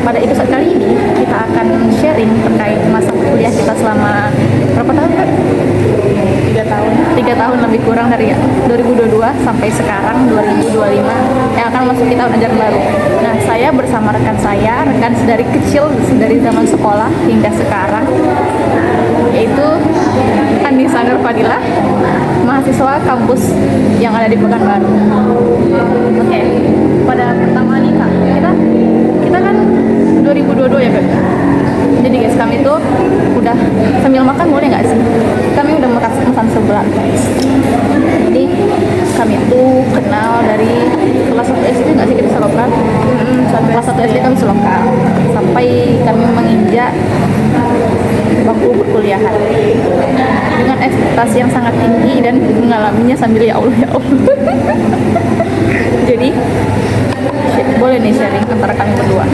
pada episode kali ini kita akan sharing terkait masa kuliah kita selama berapa tahun Kak? 3 tahun. 3 tahun lebih kurang dari 2022 sampai sekarang 2025 yang akan memasuki tahun ajaran baru. Nah, saya bersama rekan dari kecil, dari zaman sekolah hingga sekarang, yaitu Anissa Nur Fadilah, mahasiswa kampus yang ada di Pekanbaru. Oke, pada pertama nih Kak, kita kan 2022 ya Kak. Jadi guys, kami tuh udah sambil makan boleh nggak sih? Kami udah pesan sebelah guys. Jadi kami tuh kenal dari kelas 1 SD nggak sih kita selokal? Kelas 1 SD kami selokal sampai kami menginjak bangku perkuliahan dengan ekspektasi yang sangat tinggi dan mengalaminya sambil ya Allah. Jadi boleh nih sharing antara kami berdua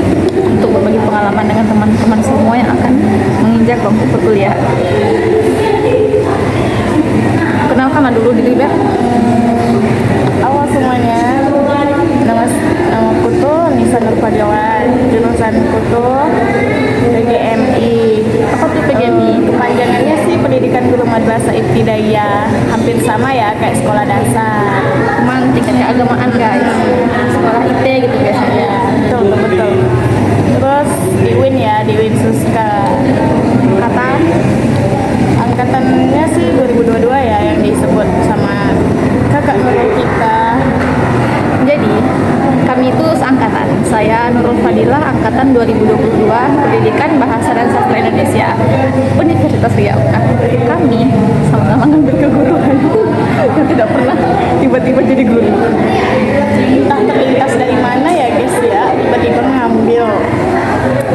untuk berbagi pengalaman dengan teman-teman semua yang akan menginjak bangku perkuliahan. Kenalkanlah dulu diri Beb. Halo semuanya, namaku tuh Nisa Nur Fadilah, jurusanku tuh PGMI. Apa tuh PGMI? Kepanjangannya sih Pendidikan Guru Madrasah Ibtidaiyah, hampir sama ya kayak sekolah dasar. Cuman tingkatnya agamaan guys. Sekolah IT gitu biasanya. Ya, betul. Terus di UIN ya, di UIN Suska. Kata angkatannya sih 2022 ya yang disebut sama kakak Nurul kita. Jadi kami itu seangkatan. Saya Nurul Fadilah, angkatan 2022, Pendidikan Bahasa dan Sastra Indonesia, Universitas Riau. Nah, kami sama-sama ngambil keguruan yang tidak pernah tiba-tiba jadi guru. Entah terlintas dari mana ya guys ya, tiba-tiba ngambil.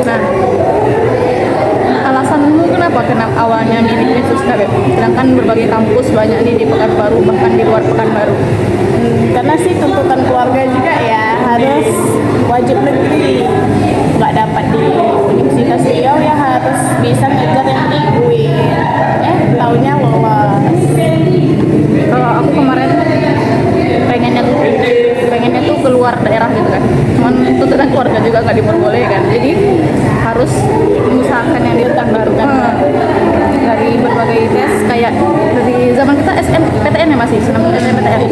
Nah, alasanmu kenapa awalnya milih Suska Beb? Sedangkan berbagai kampus banyak nih di Pekanbaru, bahkan di luar Pekanbaru. Karena sih tuntutan keluarga juga ya, harus wajib negeri, nggak dapat di Universitas Riau ya harus bisa ngejar yang di UIN. Taunya lolos. Kalau aku kemarin pengennya tuh keluar daerah gitu kan, cuman tuntutan keluarga juga nggak diperbolehkan, jadi harus mengusahakan yang di Pekanbaru kan. Dari berbagai tes kayak dari zaman kita SNMPTN ya, masih SNMPTN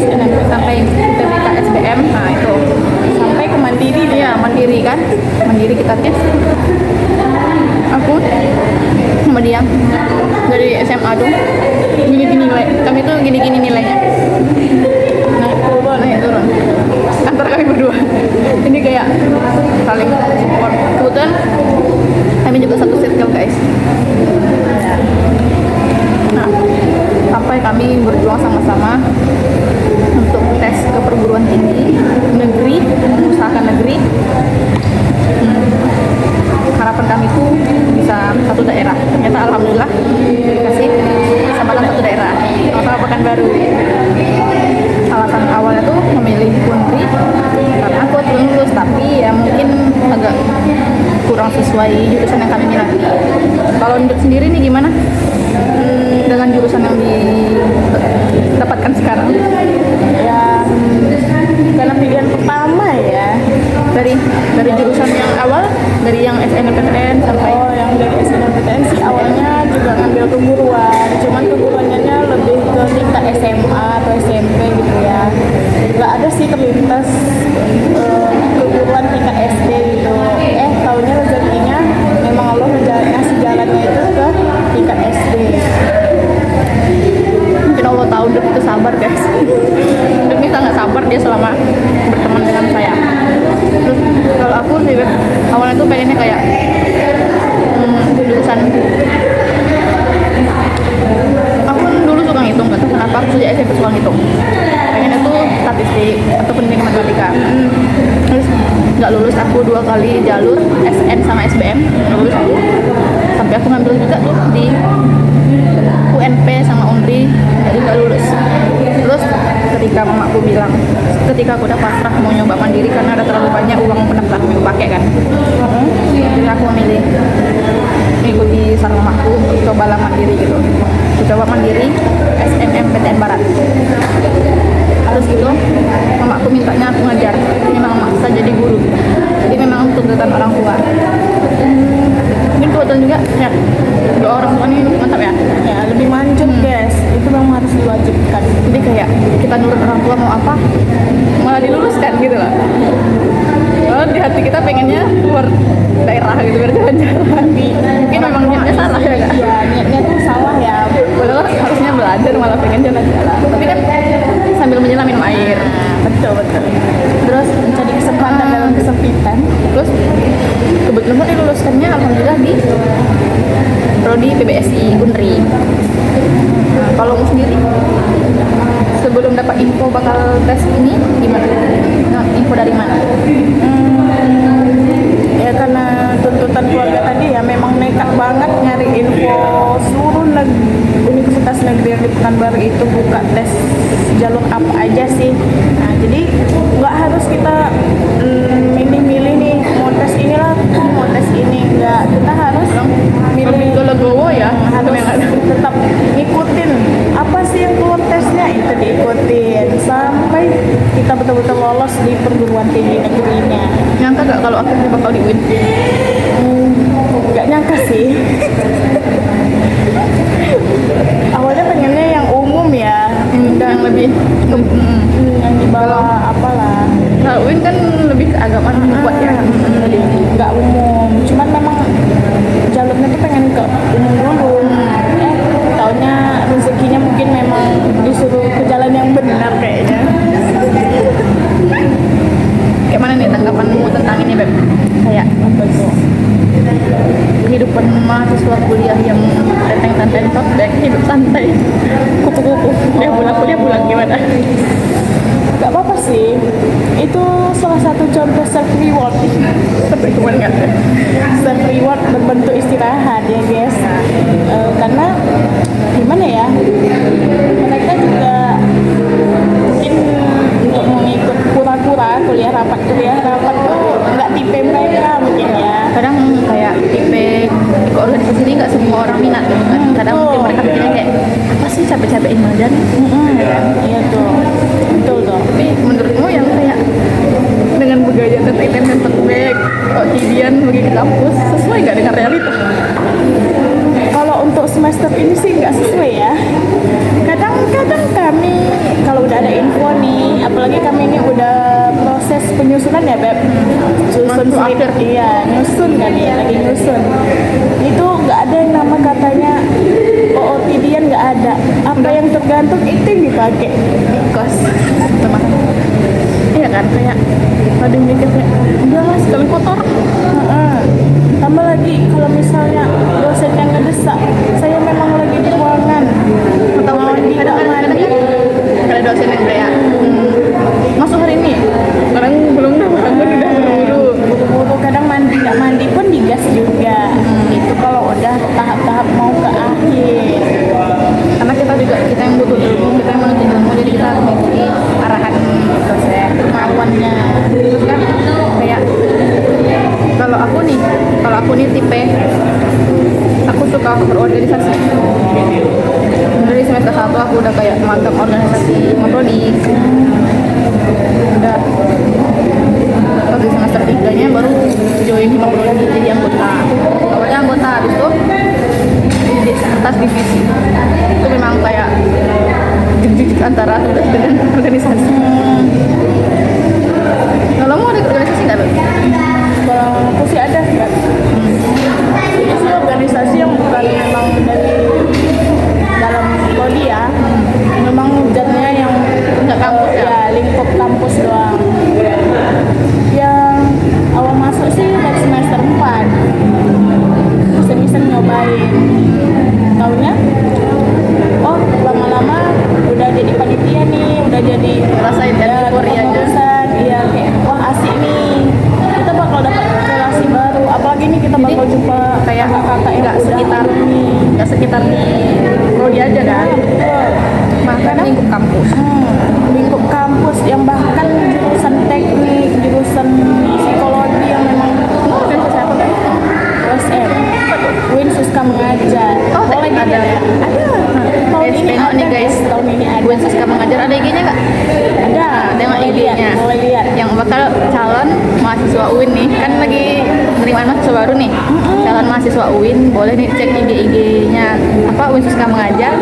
sampai TBK SBM, nah itu Sampai ke mandiri ya mandiri kan, mandiri kita tes. Aku sama dia dari SMA tuh gini-gini nilai, kami tuh gini-gini nilainya, naik turun antara kami berdua. Ini kayak saling support. Kebetulan kami juga satu circle guys. Nah, sampai kami berjuang sama-sama untuk tes ke perguruan tinggi negeri, mengusahakan negeri. Harapan kami tuh bisa satu daerah. Ternyata alhamdulillah dikasih kesempatan satu daerah, sama Pekanbaru. Alasan awalnya tuh memilih Unri karena aku belum lulus, tapi ya mungkin agak kurang sesuai jurusan yang kami minati. Kalau untuk sendiri nih gimana dengan jurusan yang didapatkan sekarang? ya, karena pilihan pertama ya. Dari jurusan yang awal, dari yang SNMPTN sampai Yang dari SNMPTN sih awalnya juga ngambil keguruan, cuman keguruannya lebih ke tingkat SMA atau SMP gitu ya. Nggak ada sih terlintas keguruan tingkat SD gitu. Taunya rezekinya memang Allah ngasih jalannya itu ke tingkat SD. mungkin Allah tahu Demi itu sabar guys. Demi sangat sabar dia selama berteman dengan saya. Terus kalau aku sih awalnya tuh pengennya kayak jurusan, aku dulu suka ngitung, gak tahu kenapa aku sejak SMP suka ngitung. Pengennya tuh statistik atau pendidikan matematika. Terus nggak lulus, aku 2 kali jalur SN sama SBM nggak lulus aku, sampai aku ngambil juga tuh di UNP sama Unri, jadi nggak lulus. Terus ketika mamaku bilang, ketika aku udah pasrah mau nyoba mandiri karena ada terlalu banyak uang pendaftar yang aku pakai kan, jadi aku memilih mengikuti saran mamaku untuk cobalah mandiri gitu. Aku coba mandiri SNMPTN Barat. Terus gitu mamaku mintanya aku ngajar, ini memang maksa jadi guru. Jadi memang tuntutan orang tua. Mungkin kebetulan juga ya dua orang tua ini mantap ya. Ya lebih manjur guys, itu memang harus diwajibkan. Jadi kayak kita nurut orang tua mau apa malah diluluskan gitu loh. Kalau di hati kita pengennya keluar daerah gitu biar jalan-jalan. Mungkin memang niatnya salah ya kak. Ya niatnya tuh salah ya. Padahal harusnya belajar malah pengen jalan-jalan. Tapi kan sambil menyelam minum air. Betul betul. Terus Mencari kesempatan dalam kesempitan. terus kebetulan kan diluluskannya alhamdulillah di prodi PBSI Unri. Nah, kalau kamu sendiri sebelum dapat info bakal tes ini gimana? Nah, info dari mana? Ya karena tuntutan keluarga tadi ya memang nekat banget nyari info seluruh universitas negeri yang di Pekanbaru itu buka tes jalur apa aja sih. Nah jadi nggak harus kita milih-milih nih mau tes inilah mau tes ini, nggak, kita harus Lebih milih, ke legowo ya. harus yang ada. tetap ngikutin apa sih yang keluar tesnya itu diikutin sampai kita betul-betul lolos di perguruan tinggi negerinya. Nyangka gak kalau akhirnya bakal di UIN? Nggak nyangka sih. Awalnya pengennya yang umum ya, Yang lebih yang di bawah apalah. Kalau UIN kan lebih keagamaan lebih kuat ya. Nggak umum, cuman memang jalurnya tuh pengen ke umum dulu. Taunya rezekinya mungkin memang disuruh ke jalan yang benar kayaknya. Kayak mana nih tanggapanmu tentang ini Beb? Kayak Apa tuh? kehidupan mahasiswa kuliah yang tenteng-tenteng tote bag, hidup santai, kupu-kupu, kuliah pulang gimana? Gak apa-apa sih, itu salah satu contoh self reward. Tapi cuman nggak Self reward berbentuk istirahat ya guys. Karena gimana ya, mereka juga mungkin untuk mengikut pura-pura kuliah rapat tuh nggak tipe mereka mungkin ya. kadang kayak tipe ikut organisasi ini nggak semua orang minat gitu kan. Kadang mungkin mereka pikirnya kayak apa sih capek-capekin badan. Iya tuh, betul tuh. Tapi menurutmu yang kayak dengan bergaya tenteng-tenteng tote bag, tidian pergi ke kampus sesuai nggak dengan realita? Kalau untuk semester ini sih nggak sesuai ya. Kadang-kadang kami kalau udah ada info nih, apalagi kami ini udah proses penyusunan ya Beb, susun Masuk skrip, akhir. iya nyusun kan ya, lagi nyusun. Itu nggak ada yang nama katanya OOTD-an, nggak ada. Apa yang tergantung itu yang dipakai. Kos teman. Iya kan kayak ada yang mikir kayak udahlah sekali kotor. Heeh. Tambah lagi kalau misalnya dosen yang ngedesak, saya memang lagi di ruangan, Atau kadang-kadang ada dosen yang kayak masuk hari ini sekarang belum bangun udah buru-buru. buru-buru, kadang mandi nggak mandi pun digas juga. Itu kalau udah tahap-tahap mau ke akhir. Karena kita yang butuh ilmu, kita yang menuntut ilmu, jadi kita harus mengikuti arahan dosen Kemauannya. terus kan kayak kalau aku nih tipe aku suka berorganisasi. Dari semester 1 aku udah kayak magang organisasi Maprodi, udah pas di semester 3 nya baru join di Maprodi jadi anggota. Awalnya anggota, habis itu di atas divisi. Itu memang kayak jejak antara tugas dengan organisasi. Kalau mau ada organisasi nggak Beb? Kalau aku sih ada Mbak. Itu sih organisasi yang bukan memang dari dalam prodi ya, memang jadinya yang Nggak kampus ya? ya lingkup kampus doang. Yang awal masuk sih dari semester 4 iseng-iseng nyobain, taunya oh lama-lama udah jadi panitia nih, udah jadi Rasain dan euforia aja. kepengurusan. Iya kayak wah asik nih, kita bakal dapat relasi baru, apalagi nih kita bakal jumpa Kayak kakak-kakak yang nggak udah sekitar nih. nggak sekitar di prodi aja kan, bahkan lingkup kampus. Lingkup kampus yang bahkan jurusan teknik, jurusan psikologi yang memang Dan siapa Beb? USM, Win Suska mengajar. Oh, Boleh ada. ada. Ada. Mau guys, tengok nih guys. tahun ini ada. Buat Siska mengajar ada IG-nya nggak? Ada. Tengok Boleh lihat, IG-nya. boleh lihat. Yang bakal calon mahasiswa UIN nih, kan lagi penerimaan mahasiswa baru nih. Calon mahasiswa UIN boleh nih cek IG-nya apa UIN Siska mengajar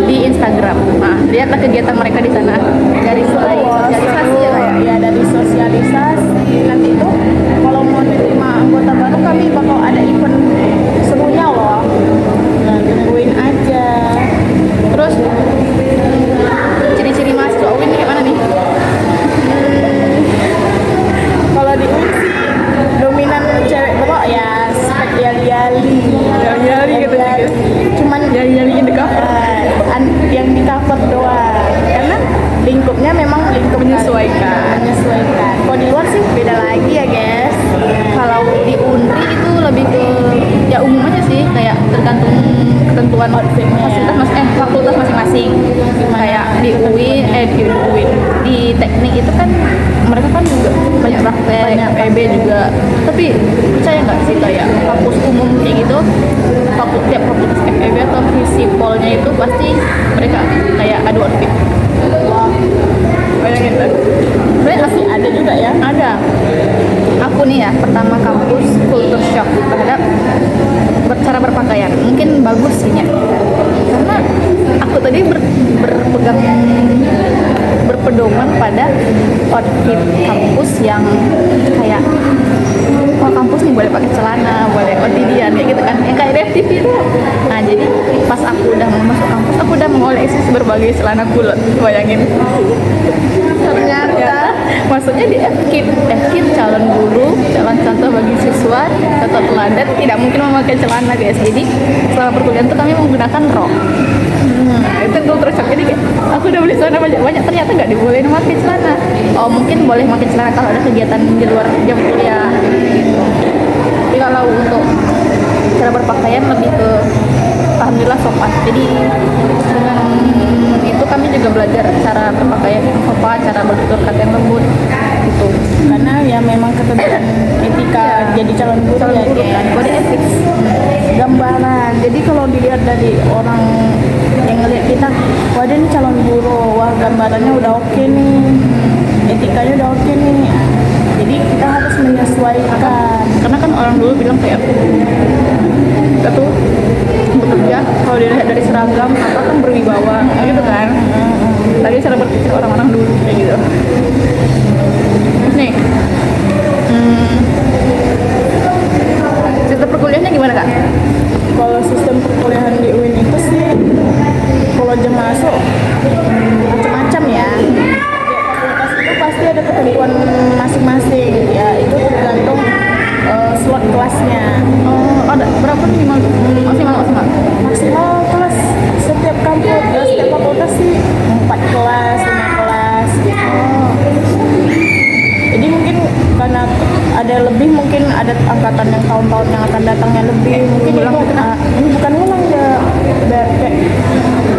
di Instagram. Nah, lihatlah kegiatan mereka di sana dari mulai sosialisasi ya kayak. Ya dari sosialisasi nanti itu kalau mau menerima anggota baru kami bakal ada event serunya loh. Nah, tungguin aja. Terus ciri-ciri mahasiswa UIN ini gimana nih? Kalau di UIN sih dominan cewek berok ya spek yali-yali. Yali-yali gitu ya. Cuman Yali-yali in the cover. yang di cover doang. Karena lingkupnya memang lingkup Menyesuaikan. menyesuaikan. Kalau di luar sih beda lagi ya guys. Kalau di UNRI itu lebih ke ya umum aja sih, kayak tergantung ketentuan fakultas masing-masing. Kayak di UIN di teknik itu kan mereka kan juga banyak praktek, FEB juga. Tapi percaya nggak sih kayak kampus umum kayak gitu, tiap fakultas FEB atau visipolnya itu pasti mereka kayak adu outfit. Wah, Bayangin kan? Sebenarnya masih ada juga ya. ada. Aku nih ya pertama kampus culture shock terhadap cara berpakaian. Mungkin bagus sih ya. Karena aku tadi berpedoman pada outfit kampus yang kayak kampus nih boleh pakai celana, boleh kotidian kayak gitu kan, yang kayak di FTV itu. Nah jadi pas aku udah mau masuk kampus, aku udah mengoleksi berbagai celana kulot, bayangin. Ternyata maksudnya di FKIP calon guru, calon contoh bagi siswa, contoh teladan tidak mungkin memakai celana guys. Jadi selama perkuliahan tuh kami menggunakan rok. Itu tuh terus jadi kayak aku udah beli celana banyak ternyata nggak dibolehin pakai celana. Oh mungkin boleh pakai celana kalau ada kegiatan di luar jam kuliah gitu. Tapi kalau untuk cara berpakaian lebih ke alhamdulillah sopan. Jadi dengan itu kami juga belajar cara berpakaian yang sopan, cara bertutur kata yang lembut gitu. Karena ya memang ketentuan etika jadi calon guru ya Guru kan, guys. kode etik. Gambaran. Jadi kalau dilihat dari orang yang ngelihat kita, wah dia ini calon guru, wah gambarannya udah oke nih, etikanya udah oke nih. Jadi kita harus menyesuaikan. Karena kan orang dulu bilang kayak kita tuh bekerja kalau dilihat dari seragam apa kan berwibawa gitu kan. Tadi cara berpikir orang-orang dulu kayak gitu. Terus nih sistem perkuliahannya gimana kak? Kalau sistem perkuliahan di UIN itu sih, kalau jam masuk macam-macam ya. Fakultas itu pasti ada ketentuan masing-masing. Ya itu tergantung slot kelasnya. Oh ada berapa nih maksimal? Maksimal kelas setiap kampus, setiap fakultas sih 4 kelas, 5 kelas gitu. Jadi mungkin karena ada lebih, mungkin ada angkatan yang tahun-tahun yang akan datangnya lebih, mungkin itu ini bukan ulang ya, kayak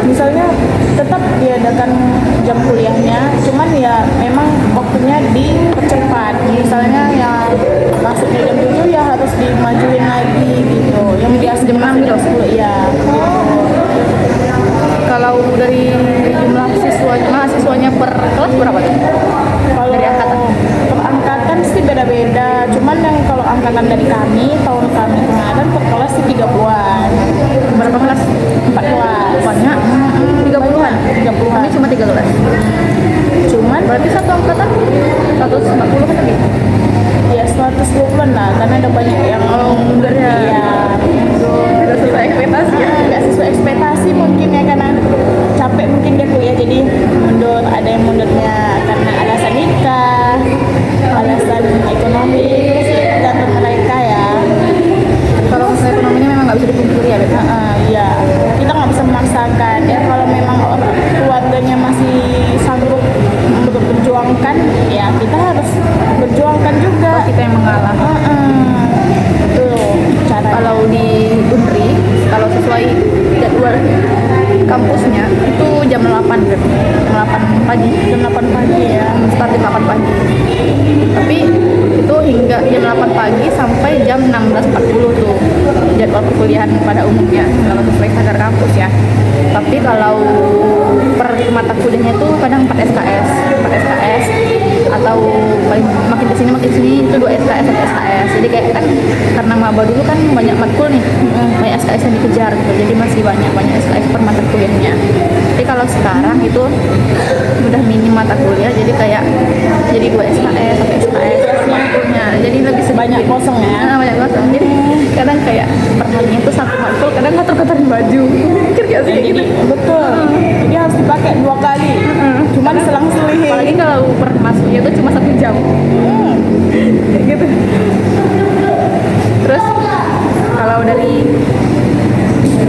misalnya tetap diadakan jam kuliahnya, cuman ya memang waktunya dipercepat. Misalnya yang masuknya jam 7 ya harus dimajuin lagi gitu, yang biasa jam 6 jam 10 ya gitu. Kalau dari jumlah mahasiswanya per kelas berapa tuh? Kalau Dari angkatan? per angkatan sih beda-beda, cuman yang kalau angkatan dari kami, tahun kami kemarin per kelas sih 30-an. Berapa kelas? 4 kelas. Banyak. 30-an. 30-an. Kami cuma 3 kelas. Cuman Berarti satu angkatan 140 kan lebih. ya 120-an lah, karena ada banyak yang mundur ya. Iya. Tidak sesuai ekspektasi ya. Nggak sesuai ekspektasi mungkin ya, karena capek mungkin dia kuliah jadi mundur. Ada yang mundurnya karena alasan nikah, alasan ekonomi, itu sih tergantung mereka ya. Kalau masalah ekonominya memang nggak bisa dipungkiri ya, Beb. Iya, kita nggak bisa memaksakan ya. Kalau memang orang keluarganya masih sanggup memperjuangkan, ya kita harus berjuangkan juga. Kita yang mengalah. Betul. Cara Kalau di UNRI, kalau sesuai jadwal kampusnya itu jam 8 Beb. Jam 8 pagi. jam 8 pagi ya. Start jam 8 pagi. Tapi itu hingga jam 8 pagi sampai jam 16.40 tuh jadwal perkuliahan pada umumnya kalau sesuai standar kampus ya. Tapi kalau per mata kuliahnya itu kadang 4 SKS, 4 SKS atau paling makin kesini itu 2 SKS, 1 SKS. Jadi kayak kan karena maba dulu kan banyak matkul nih, banyak SKS yang dikejar gitu. Jadi masih banyak SKS per mata kuliahnya. Tapi kalau sekarang itu udah minim mata kuliah, jadi kayak jadi 2 SKS, 1 SKS per matkulnya. Jadi lebih Banyak kosong ya. Nah, banyak kosong. Jadi kadang kayak per harinya itu satu matkul kadang kotor-kotorin baju. Mikir gak sih kayak gitu? Betul. Jadi harus dipakai 2 kali. Cuman selang-seling. Apalagi kalau per masuknya itu cuma 1 jam. Kayak gitu. Terus kalau dari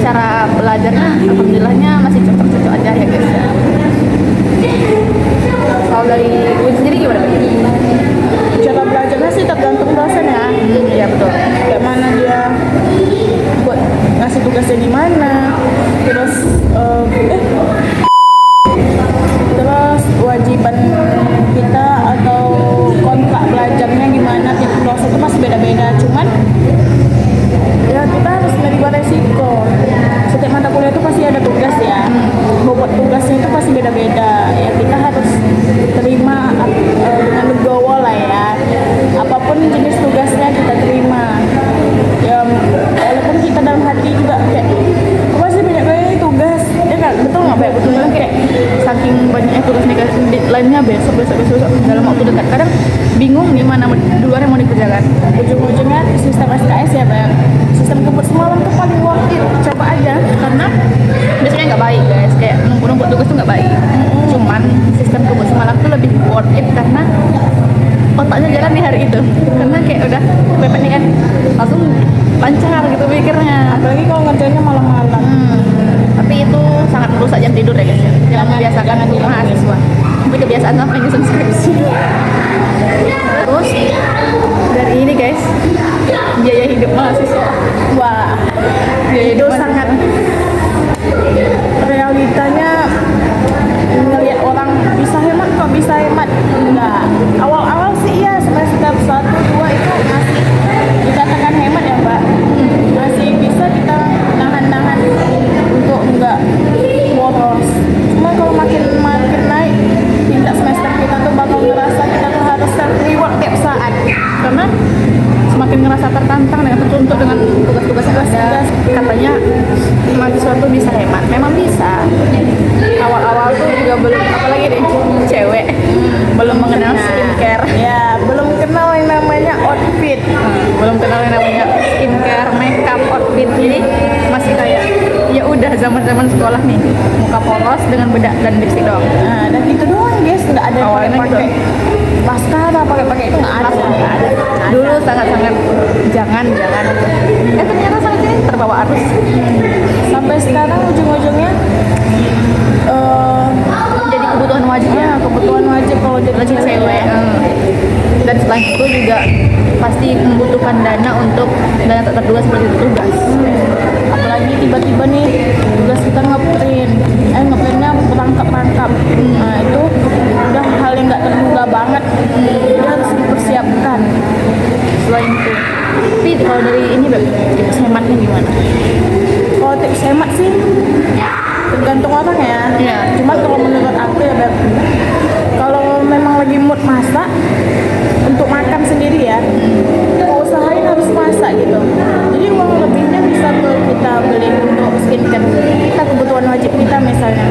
cara belajarnya, alhamdulillahnya masih cocok-cocok aja ya guys ya. Kalau dari Win sendiri gimana? Cara belajarnya sih tergantung dosen ya. Iya betul. Kayak mana dia buat ngasih tugasnya di mana. Terus terus wajiban kita atau kontrak belajarnya gimana, tiap dosen itu masih beda-beda. Cuman ya kita harus menerima resiko. Setiap mata kuliah itu pasti ada tugas ya. Bobot tugasnya itu pasti beda-beda. Ya kita harus terima dengan legowo lah ya. Apapun jenis tugasnya kita terima. Ya walaupun kita dalam hati juga kayak apa sih banyak kali tugas. Ya kan betul nggak Pak? Betul kan kayak Saking banyaknya tugas nih deadline-nya besok dalam waktu dekat. Kadang bingung gimana duluan yang mau dikerjakan. ujung-ujungnya sistem SKS ya Pak. Sistem kebut semalam tuh paling worth it. Coba aja. Karena biasanya nggak baik guys, kayak numpuk tugas tuh nggak baik. Cuman sistem kebut semalam tuh lebih worth it karena otaknya jalan di hari itu. Karena kayak udah kepepet nih kan, langsung lancar gitu pikirnya. Apalagi kalau ngerjainnya malam-malam. Tapi itu sangat merusak jam tidur ya guys ya. Jangan membiasakan mahasiswa. Tapi kebiasaan sampai nyusun skripsi. Terus dari ini guys, biaya hidup mahasiswa. Wah, Biaya itu hidup sangat realitanya ngelihat orang bisa hemat kok bisa hemat. Enggak. Awal-awal sih iya semester 1, 2 itu masih dikatakan hemat ya Mbak. Masih bisa kita nahan-nahan untuk enggak boros. Cuma kalau makin naik tingkat semester kita tuh bakal ngerasa kita tuh harus self reward tiap saat. Karena semakin ngerasa tertantang dengan tertuntut dengan tugas-tugas yang ada. Katanya mahasiswa tuh bisa hemat, memang bisa. Awal-awal tuh juga belum, apalagi deh cewek, belum mengenal skincare. Ya, belum kenal yang namanya outfit. Belum kenal yang namanya skincare, makeup, outfit. Jadi masih kayak ya udah zaman-zaman sekolah nih, muka polos dengan bedak dan lipstick doang. Nah, dan itu doang guys, nggak ada yang Awalnya pakai maskara, pakai itu nggak ada. Dulu sangat-sangat jangan. Ternyata sangat ini terbawa arus. Sampai sekarang ujung-ujungnya Jadi kebutuhan wajib ya. kebutuhan wajib kalau jadi Lagi cewek. Dan selain itu juga pasti membutuhkan dana untuk dana tak terduga seperti itu tugas. apalagi tiba-tiba nih tugas kita ngeprintnya perangkap. Nah itu udah hal yang nggak terduga banget. Dia harus dipersiapkan. Selain itu, tapi kalau dari ini Beb, tips hematnya gimana? Kalau tips hemat sih tergantung orang ya. Iya. Cuman kalau menurut aku ya Beb, kalau memang lagi mood masak untuk makan sendiri ya, mau usahain harus masak gitu. Jadi uang lebihnya bisa tuh kita beli untuk skincare kita, kebutuhan wajib kita misalnya.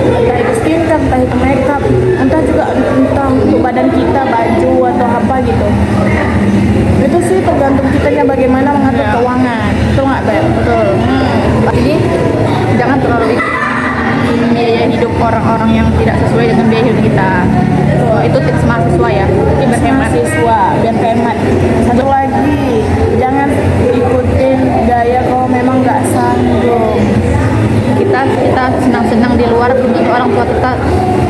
Entah itu skincare, entah itu makeup, entah untuk badan kita, baju atau apa gitu. Itu sih tergantung kitanya bagaimana mengatur keuangan. Betul nggak Beb? Betul. Jadi jangan terlalu biaya hidup orang-orang yang tidak sesuai dengan biaya hidup kita. Itu tips mahasiswa ya. Tips mahasiswa biar hemat. Satu lagi, jangan ikutin gaya kalau memang nggak sanggup. Kita senang-senang di luar, belum tentu orang tua kita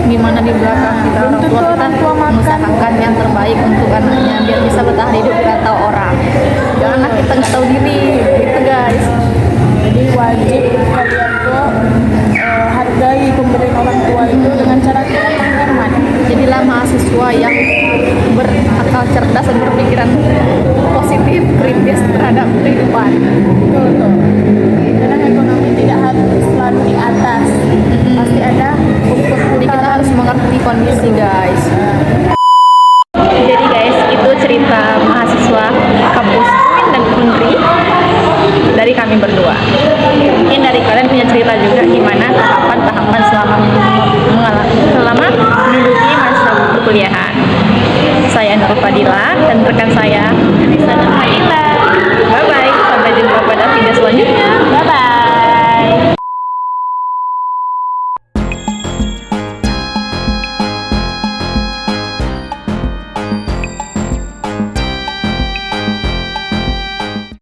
gimana di belakang kita. Belum tentu orang tua makan. mengusahakan yang terbaik untuk anaknya biar bisa bertahan hidup di rantau orang. Janganlah kita nggak tahu diri, gitu guys. Jadi wajib kalian tuh hargai pemberian orang tua itu dengan cara kita menghemat. Jadilah mahasiswa yang berakal cerdas dan berpikiran positif, kritis terhadap kehidupan. Betul tuh. Karena ekonomi tidak harus selalu di atas. pasti ada Jadi kita harus mengerti kondisi guys. Jadi guys, itu cerita mahasiswa kampus UIN dan Undri dari kami berdua. Mungkin dari kalian punya cerita juga gimana tahapan-tahapan selama menduduki masa perkuliahan. Saya Nur Fadila dan rekan saya Anissa dan Fadila. Bye bye, sampai jumpa pada video selanjutnya.